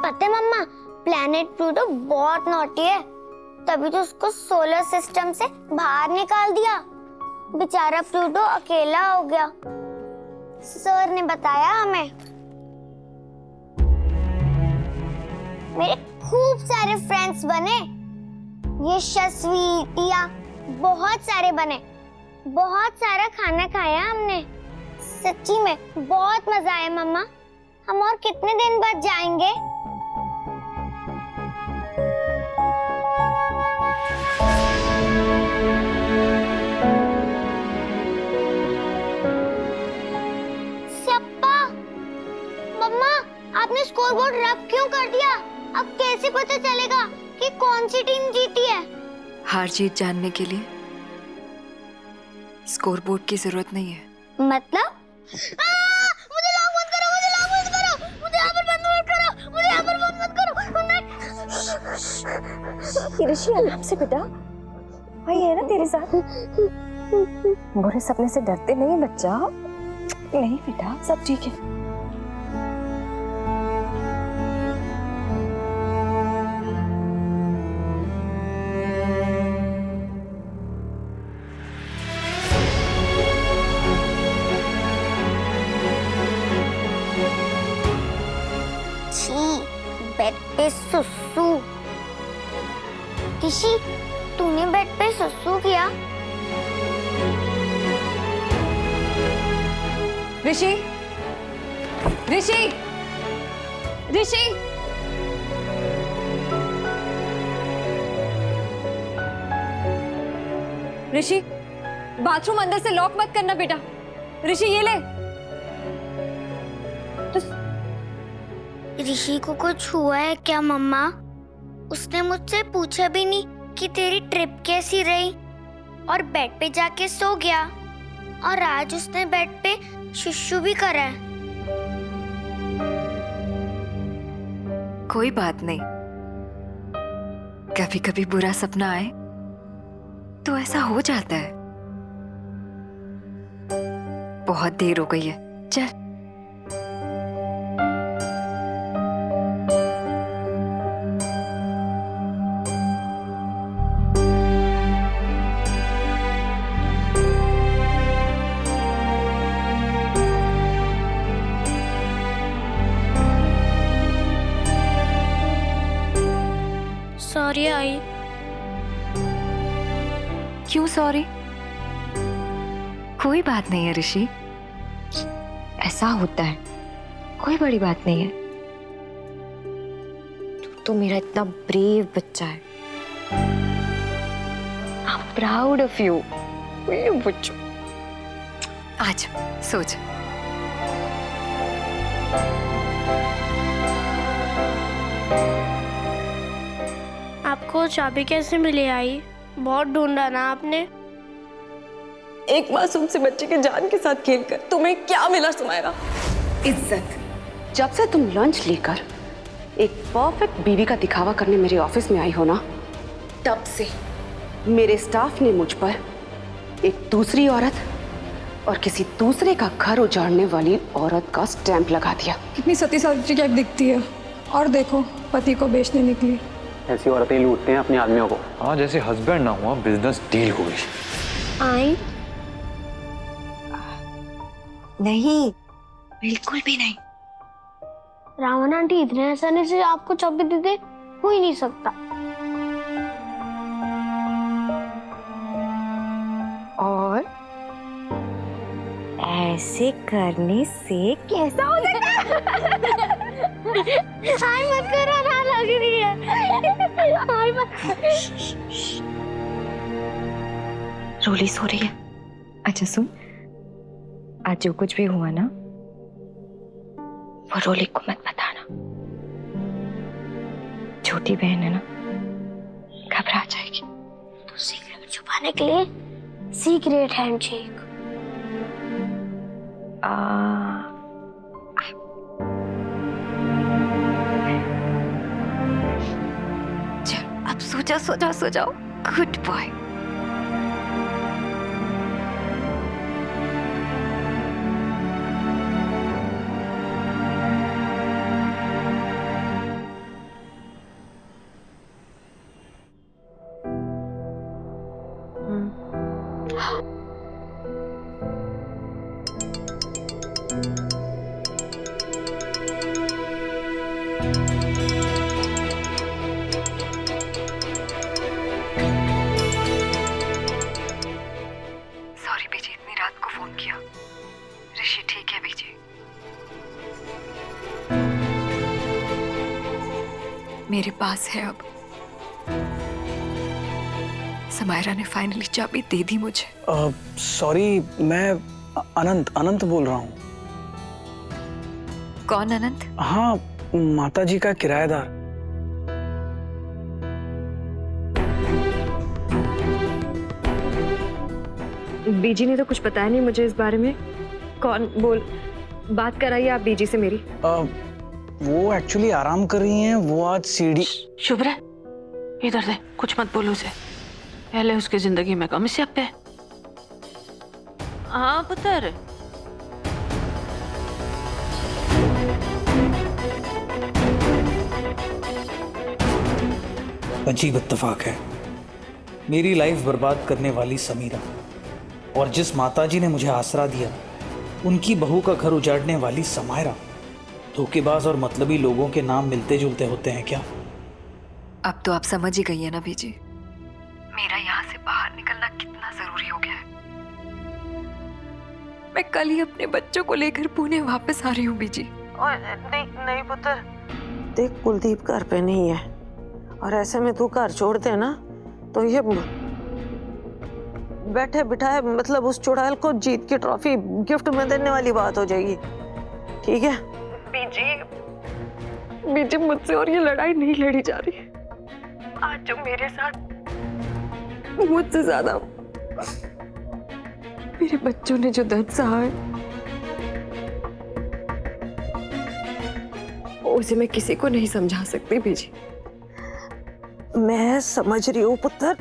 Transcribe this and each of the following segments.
पता है मम्मा, planet Pluto बहुत नॉटी है, तभी तो उसको सोलर सिस्टम से बाहर निकाल दिया। बेचारा प्लूटो अकेला हो गया। सर ने बताया हमें। मेरे खूब सारे फ्रेंड्स बने, यशस्वी, टिया, बहुत सारे बने। बहुत सारा खाना खाया हमने। सच्ची में बहुत मजा आया मम्मा। हम और कितने दिन बाद जाएंगे? सप्पा, मम्मा आपने स्कोरबोर्ड रब क्यों कर दिया? अब कैसे पता चलेगा कि कौन सी टीम जीती है? हार जीत जानने के लिए स्कोरबोर्ड की जरूरत नहीं है। मतलब? मुझे लॉक मत करो, मुझे लॉक मत करो, मुझे यहाँ पर बंद मत करो, मुझे यहाँ पर बंद मत करो। ऋषि आराम से बेटा, भाई है ना तेरे साथ। बुरे सपने से डरते नहीं बच्चा। नहीं बेटा, सब ठीक है। बेड पे सुसु। ऋषि, तूने बेड पे सुसु किया? ऋषि, ऋषि, ऋषि, ऋषि, बाथरूम अंदर से लॉक मत करना बेटा। ऋषि ये ले। ऋषि को कुछ हुआ है क्या मम्मा? उसने मुझसे पूछा भी नहीं कि तेरी ट्रिप कैसी रही, और बेड पे जाके सो गया। और आज उसने बेड पे शुशु भी करा है। कोई बात नहीं, कभी कभी बुरा सपना आए तो ऐसा हो जाता है। बहुत देर हो गई है, चल। Sorry I. क्यों सॉरी? कोई बात नहीं है ऋषि, ऐसा होता है, कोई बड़ी बात नहीं है। तू तो मेरा इतना ब्रेव बच्चा है। I am proud of you. बच्चों, आज सोच। आपको चाबी कैसे मिली आई? बहुत ढूंढा ना आपने। एक मासूम से बच्चे के जान के साथ खेलकर तुम्हें क्या मिला सुमायरा? इज्जत। जब से तुम लंच लेकर एक परफेक्ट बीवी का दिखावा करने मेरे ऑफिस में आई हो ना, तब से मेरे स्टाफ ने मुझ पर एक दूसरी औरत और किसी दूसरे का घर उजाड़ने वाली औरत का स्टैंप लगा दिया। कितनी सती सावित्री क्या दिखती है। और देखो, पति को बेचने निकली। ऐसी औरतें लूटते हैं अपने आदमियों को। हाँ, जैसे हस्बैंड ना हुआ, बिजनेस डील हो गई। आई नहीं, बिल्कुल भी नहीं। रावण आंटी इतने आसानी से आपको चाबी दे दे, हो ही नहीं सकता। और ऐसे करने से कैसा हो सकता है? हाय मत करो ना, लग रही है। हाय मत। रोली सो रही है। अच्छा सुन, आज जो कुछ भी हुआ ना, वो रोली को मत बताना। छोटी बहन है ना, घबरा जाएगी। तो सीक्रेट छुपाने के लिए सीक्रेट हैंडशेक। चल अब सो जाओ, सो जाओ, सो जाओ। Good boy. मेरे पास है अब। समायरा ने फाइनली चाबी दे दी मुझे। सॉरी, मैं अनंत बोल रहा हूँ। कौन अनंत? हाँ, माता जी का किराएदार। बीजी ने तो कुछ बताया नहीं मुझे इस बारे में। कौन? बोल, बात कराइए आप बीजी से मेरी। वो एक्चुअली आराम कर रही हैं। वो आज सीढ़ी। शुभ्रा, इधर दे, कुछ मत बोलो उसे। पहले उसकी जिंदगी में कम से पे। हाँ पुत्र। अजीब इत्तेफाक है, मेरी लाइफ बर्बाद करने वाली समीरा और जिस माताजी ने मुझे आसरा दिया उनकी बहू का घर उजाड़ने वाली समायरा। धोखेबाज और मतलबी लोगों के नाम मिलते जुलते होते हैं क्या? अब तो आप समझ ही गई है ना बीजी, मेरा यहाँ से बाहर निकलना कितना जरूरी हो गया है। मैं कल ही अपने बच्चों को लेकर पुणे वापस आ रही हूँ बीजी। नहीं पुत्र, देख कुलदीप घर पे नहीं है और ऐसे में तू घर छोड़ दे ना तो ये बैठे बिठाए मतलब उस चुड़ैल को जीत की ट्रॉफी गिफ्ट में देने वाली बात हो जाएगी। ठीक है बीजी मुझसे और ये लड़ाई नहीं लड़ी जा रही। आज जो मेरे साथ मुझसे ज्यादा मेरे बच्चों ने जो दर्द सहा है उसे मैं किसी को नहीं समझा सकती बीजी। मैं समझ रही हूँ पुत्र,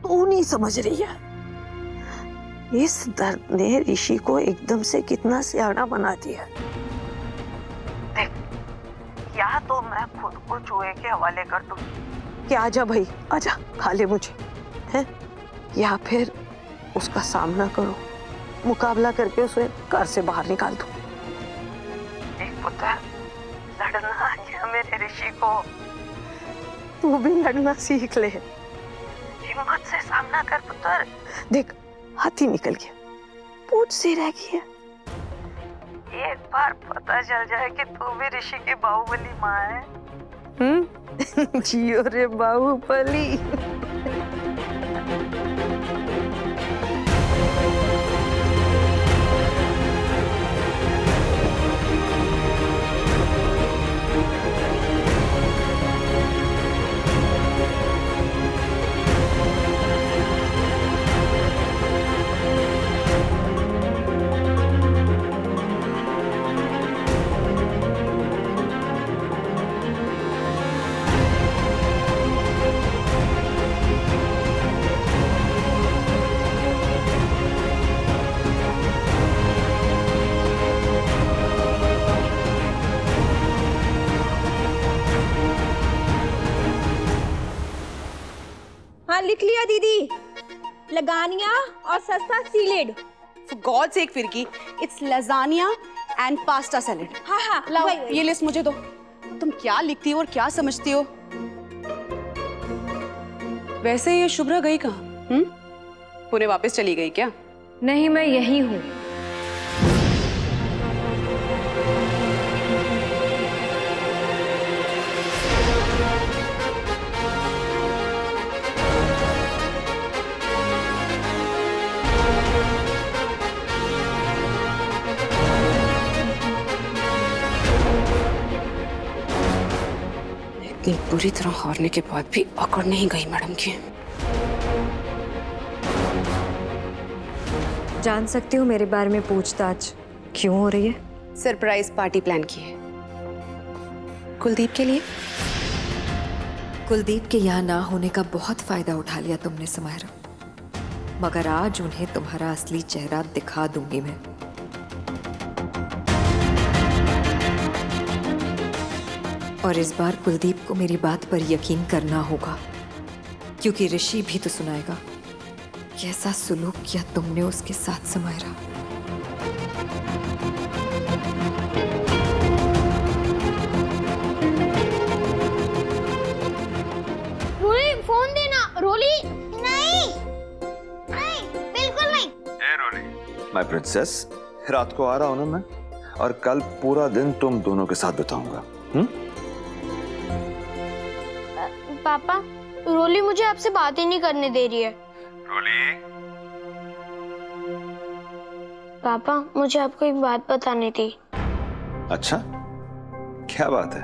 तू नहीं समझ रही है। इस दर्द ने ऋषि को एकदम से कितना सियाना बना दिया। देख, या तो मैं खुद को चूहे के हवाले कर दूं कि आजा भाई आजा खा ले मुझे, है, या फिर उसका सामना करो, मुकाबला करके उसे घर से बाहर निकाल दूं। देख पुत्र, लड़ना आ गया मेरे ऋषि को, तू भी लड़ना सीख ले। हिम्मत से सामना कर पुत्र। देख, हाथी निकल गया, पूंछ सी रह गई है। एक बार पता चल जाए कि तू भी ऋषि की बाहुबली माँ है। जियो रे बाहुबली। हाँ लिख लिया दीदी, लगानिया और सस्ता सीलेड। For God's sake फिरकी, it's lasagna and pasta salad. हाँ हाँ लाओ, वही। ये लिस्ट मुझे दो। तुम क्या लिखती हो और क्या समझती हो? वैसे ये शुभ्रा गई कहाँ? पुणे वापस चली गई क्या? नहीं, मैं यही हूँ। इतनी बुरी तरह हारने के बाद भी अकड़ नहीं गई मैडम की। जान सकती हूँ मेरे बारे में पूछताछ क्यों हो रही है? सरप्राइज पार्टी प्लान की है कुलदीप के लिए। कुलदीप के यहाँ ना होने का बहुत फायदा उठा लिया तुमने समायरा, मगर आज उन्हें तुम्हारा असली चेहरा दिखा दूंगी मैं। और इस बार कुलदीप को मेरी बात पर यकीन करना होगा, क्योंकि ऋषि भी तो सुनाएगा कैसा सुलूक किया तुमने उसके साथ समायरा। रोली फोन देना। रोली नहीं नहीं, बिल्कुल नहीं। माय प्रिंसेस, रात को आ रहा हूं ना मैं, और कल पूरा दिन तुम दोनों के साथ बिताऊंगा। पापा, रोली मुझे आपसे बात ही नहीं करने दे रही है। रोली, पापा, मुझे आपको एक बात बतानी थी। अच्छा, क्या बात है?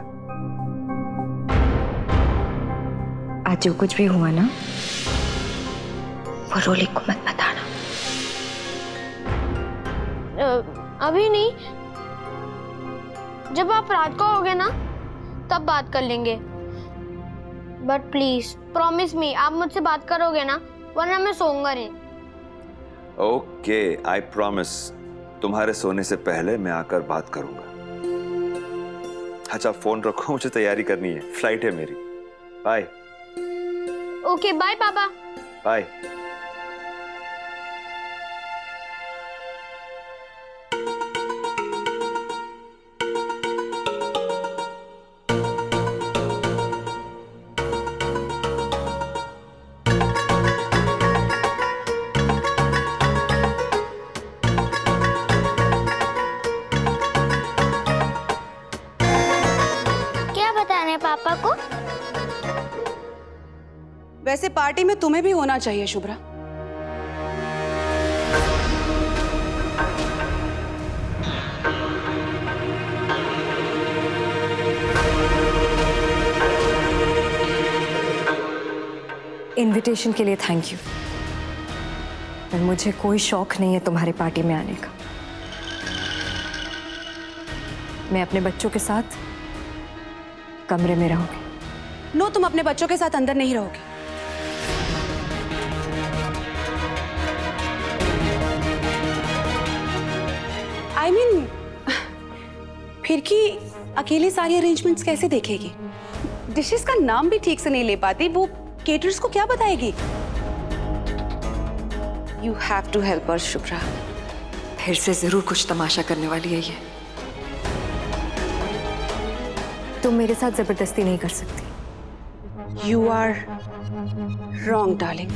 आज जो कुछ भी हुआ ना, वो रोली को मत बताना। अभी नहीं, जब आप रात को आओगे ना तब बात कर लेंगे। बट प्लीज प्रॉमिस मी, आप मुझसे बात करोगे ना, वरना मैं सोऊंगा नहीं। Okay, I promise. तुम्हारे सोने से पहले मैं आकर बात करूंगा। अच्छा, फोन रखो, मुझे तैयारी करनी है, फ्लाइट है मेरी। बाय। ओके, बाय पापा। बाय। क्या बताना है पापा को? वैसे पार्टी में तुम्हें भी होना चाहिए शुभ्रा। इनविटेशन के लिए थैंक यू, पर मुझे कोई शौक नहीं है तुम्हारी पार्टी में आने का। मैं अपने बच्चों के साथ कमरे में रहूंगी। नो, तुम अपने बच्चों के साथ अंदर नहीं रहोगे। I mean, फिर की अकेले सारी अरेंजमेंट्स कैसे देखेगी? डिशेस का नाम भी ठीक से नहीं ले पाती, वो केटरर्स को क्या बताएगी? You have to help her, Shubhra. फिर से जरूर कुछ तमाशा करने वाली है ये। तुम मेरे साथ जबरदस्ती नहीं कर सकती। You are wrong, darling।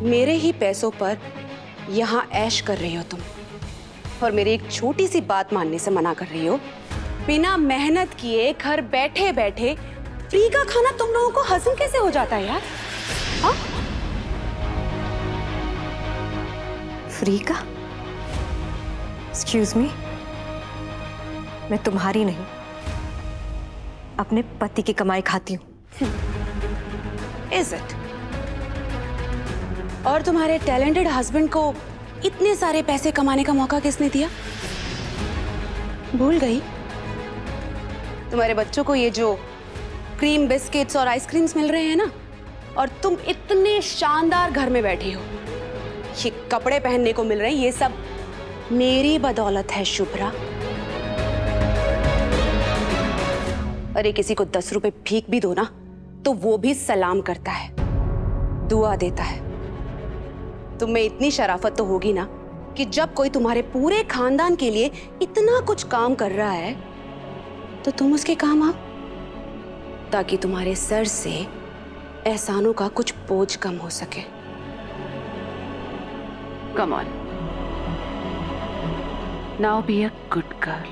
मेरे ही पैसों पर यहाँ ऐश कर रही हो तुम, और मेरी एक छोटी सी बात मानने से मना कर रही हो। बिना मेहनत किए घर बैठे बैठे फ्री का खाना तुम लोगों को हजम कैसे हो जाता है यार? हाँ? फ्री का? एक्सक्यूज मी, मैं तुम्हारी नहीं, अपने पति की कमाई खाती हूँ। Is it? और तुम्हारे टैलेंटेड हस्बैंड को इतने सारे पैसे कमाने का मौका किसने दिया? भूल गई? तुम्हारे बच्चों को ये जो क्रीम बिस्किट्स और आइसक्रीम्स मिल रहे हैं ना, और तुम इतने शानदार घर में बैठी हो, ये कपड़े पहनने को मिल रहे हैं, ये सब मेरी बदौलत है शुभ्रा। अरे किसी को 10 रुपए भीख भी दो ना, तो वो भी सलाम करता है, दुआ देता है। तुम्हें इतनी शराफत तो होगी ना कि जब कोई तुम्हारे पूरे खानदान के लिए इतना कुछ काम कर रहा है तो तुम उसके काम आओ, ताकि तुम्हारे सर से एहसानों का कुछ बोझ कम हो सके। Come on, now be a good girl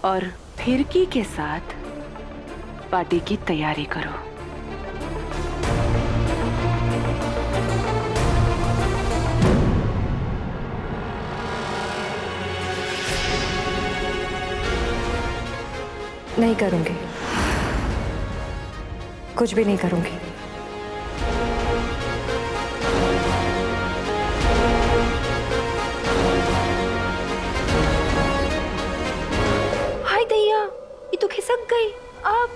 और फिरकी के साथ पार्टी की तैयारी करो। नहीं करूंगी, कुछ भी नहीं करूंगी। हाय दैया, ये तो खिसक गई। अब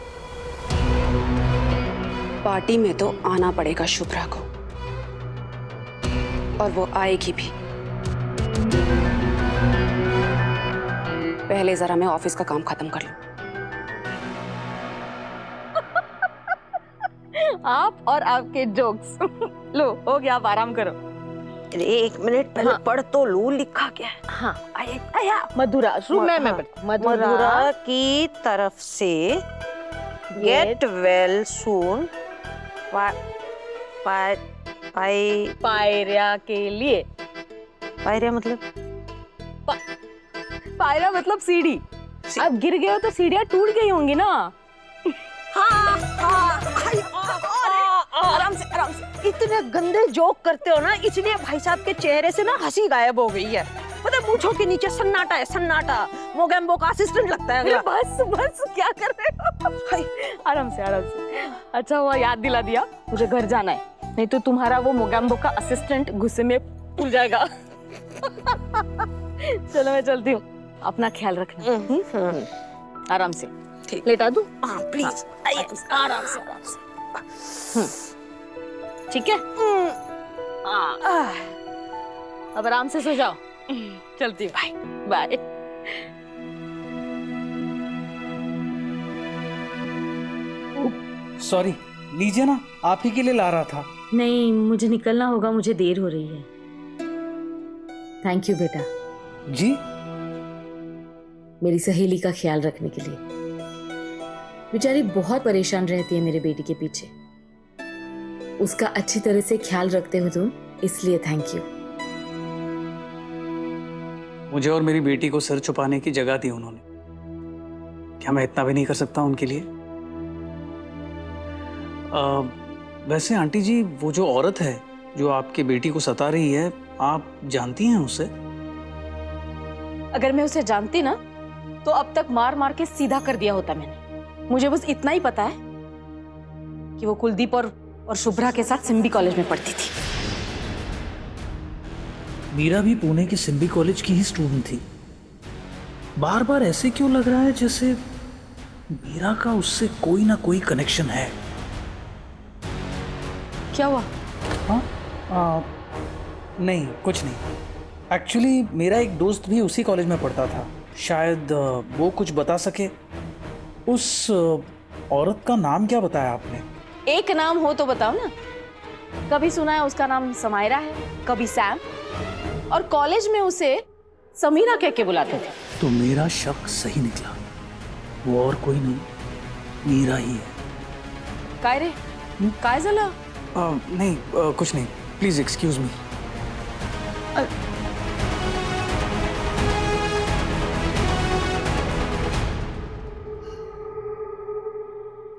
पार्टी में तो आना पड़ेगा शुभ्रा को, और वो आएगी भी। पहले जरा मैं ऑफिस का काम खत्म कर लूं। आप और आपके जोक्स। लो, हो गया, आप आराम करो। अरे 1 मिनट पहले पढ़ तो लू, लिखा क्या है? हाँ, आया मधुरा मधुरा की तरफ से गेट वेल सून। पायरिया के लिए। पायरिया मतलब? पायरा मतलब सीढ़ी। अब गिर गए हो तो सीढ़ियाँ टूट गई होंगी ना, आराम से आराम से। इतने गंदे जोक करते हो ना, इसलिए भाई साहब के चेहरे से ना हंसी गायब हो गई है। पता है मूंछों के नीचे सन्नाटा है, सन्नाटा। मोगैम्बो का असिस्टेंट लगता है अगला। बस बस क्या कर रहे हो? आराम से आराम से। अच्छा हुआ याद दिला दिया, मुझे घर जाना है, नहीं तो तुम्हारा वो मोगैम्बो का असिस्टेंट गुस्से में फूल जाएगा। चलो मैं चलती हूँ, अपना ख्याल रखना। आराम से। ठीक। लेटा दूं? हाँ प्लीज, आराम से आराम से। ठीक है, अब आराम से सो जाओ। चलती हूँ, बाय बाय। सॉरी, लीजिए ना, आप ही के लिए ला रहा था। नहीं, मुझे निकलना होगा, मुझे देर हो रही है। थैंक यू बेटा, जी। मेरी सहेली का ख्याल रखने के लिए। बेचारी बहुत परेशान रहती है मेरे बेटी के पीछे। उसका अच्छी तरह से ख्याल रखते हो तुम, इसलिए थैंक यू। मुझे और मेरी बेटी को सर छुपाने की जगह दी उन्होंने। क्या मैं इतना भी नहीं कर सकता उनके लिए? वैसे आंटी जी, वो जो औरत है जो आपके बेटी को सता रही है, आप जानती हैं उसे? अगर मैं उसे जानती ना तो अब तक मार मार के सीधा कर दिया होता मैंने। मुझे बस इतना ही पता है कि वो कुलदीप और शुभ्रा के साथ सिम्बी कॉलेज में पढ़ती थी। मीरा भी पुणे के सिम्बी कॉलेज की ही स्टूडेंट थी। बार बार ऐसे क्यों लग रहा है जैसे मीरा का उससे कोई ना कोई कनेक्शन है। क्या हुआ? हाँ, नहीं कुछ नहीं। एक्चुअली मेरा एक दोस्त भी उसी कॉलेज में पढ़ता था, शायद वो कुछ बता सके। उस औरत का नाम क्या बताया आपने? एक नाम हो तो बताओ ना। कभी सुना है उसका नाम समायरा है, कभी सैम, और कॉलेज में उसे समीरा कह के बुलाते थे। तो मेरा शक सही निकला, वो और कोई नहीं, मीरा ही है। काय रे, काय झालं? नहीं, कुछ नहीं, प्लीज एक्सक्यूज मी।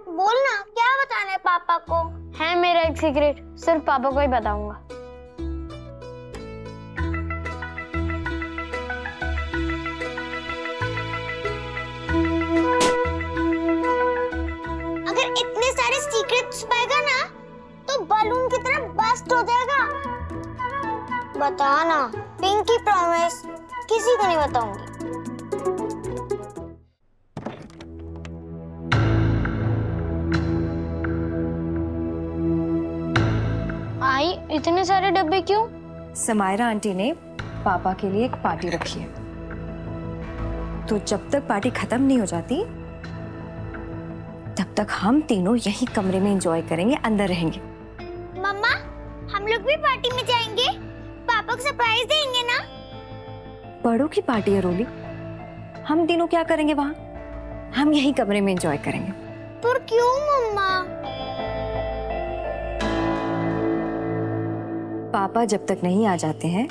बोलना, क्या बताना है पापा को? है मेरा एक सीक्रेट, सिर्फ पापा को ही बताऊंगा। अगर इतने सारे सीक्रेट छुपाएगा ना तो बलून की तरह बस्ट हो जाएगा। बताना, पिंकी प्रॉमिस, किसी को नहीं बताऊंगी। आई, इतने सारे डब्बे क्यों? समायरा आंटी ने पापा के लिए एक पार्टी रखी है, तो जब तक पार्टी खत्म नहीं हो जाती तब तक हम तीनों यही कमरे में एंजॉय करेंगे, अंदर रहेंगे। मम्मा, हम लोग भी पार्टी में जाएंगे, पापा को सरप्राइज देंगे ना? बड़ों की पार्टी है रोली, हम तीनों क्या करेंगे वहां? हम यही कमरे में एंजॉय करेंगे। पर क्यों मम्मा? पापा जब तक नहीं आ जाते हैं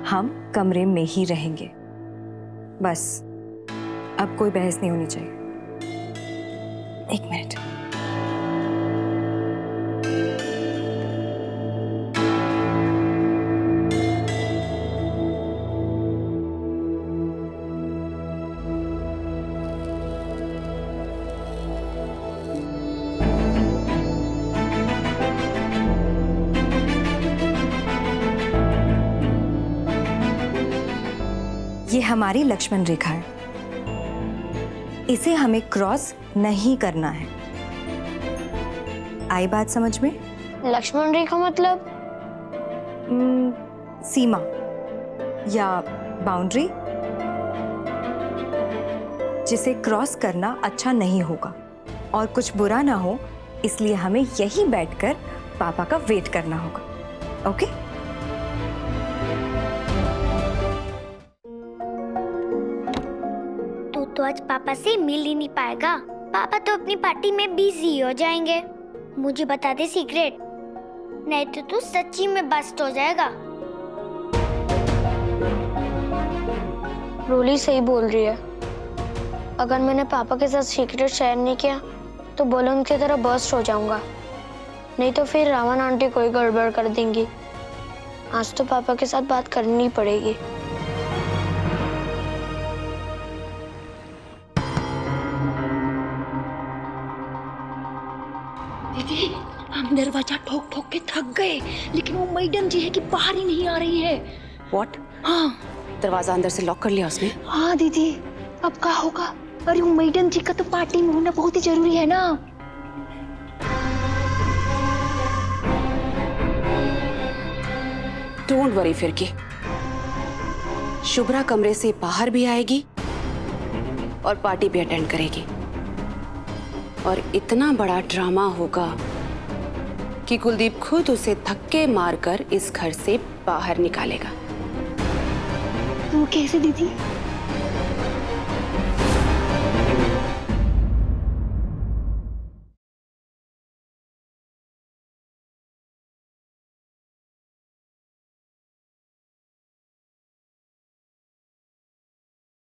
हम कमरे में ही रहेंगे, बस। अब कोई बहस नहीं होनी चाहिए। एक मिनट। ये हमारी लक्ष्मण रेखा है, इसे हमें क्रॉस नहीं करना है। आई बात समझ में? लक्ष्मण रेखा मतलब? सीमा या बाउंड्री, जिसे क्रॉस करना अच्छा नहीं होगा और कुछ बुरा ना हो, इसलिए हमें यहीं बैठकर पापा का वेट करना होगा। ओके? तो आज पापा से मिल ही नहीं पाएगा। पापा तो अपनी पार्टी में बिजी हो जाएंगे। मुझे बता दे सीक्रेट, नहीं तो तू सच्ची में बस्ट हो जाएगा। रोली सही बोल रही है। अगर मैंने पापा के साथ सीक्रेट शेयर नहीं किया तो बलून की तरह बर्स्ट हो जाऊंगा, नहीं तो फिर रावण आंटी कोई गड़बड़ कर देंगी। आज तो पापा के साथ बात करनी पड़ेगी। दीदी, हम दरवाजा ठोक ठोक के थक गए, लेकिन वो मैडम जी है कि बाहर ही नहीं आ रही है। व्हाट? हाँ दरवाजा अंदर से लॉक कर लिया उसने? हाँ दीदी, अब क्या होगा? अरे वो मैडम जी का तो पार्टी में होना बहुत ही जरूरी है ना। डोंट वरी फिरकी, शुभ्रा कमरे से बाहर भी आएगी और पार्टी भी अटेंड करेगी, और इतना बड़ा ड्रामा होगा कि कुलदीप खुद उसे धक्के मारकर इस घर से बाहर निकालेगा। वो कैसे दीदी?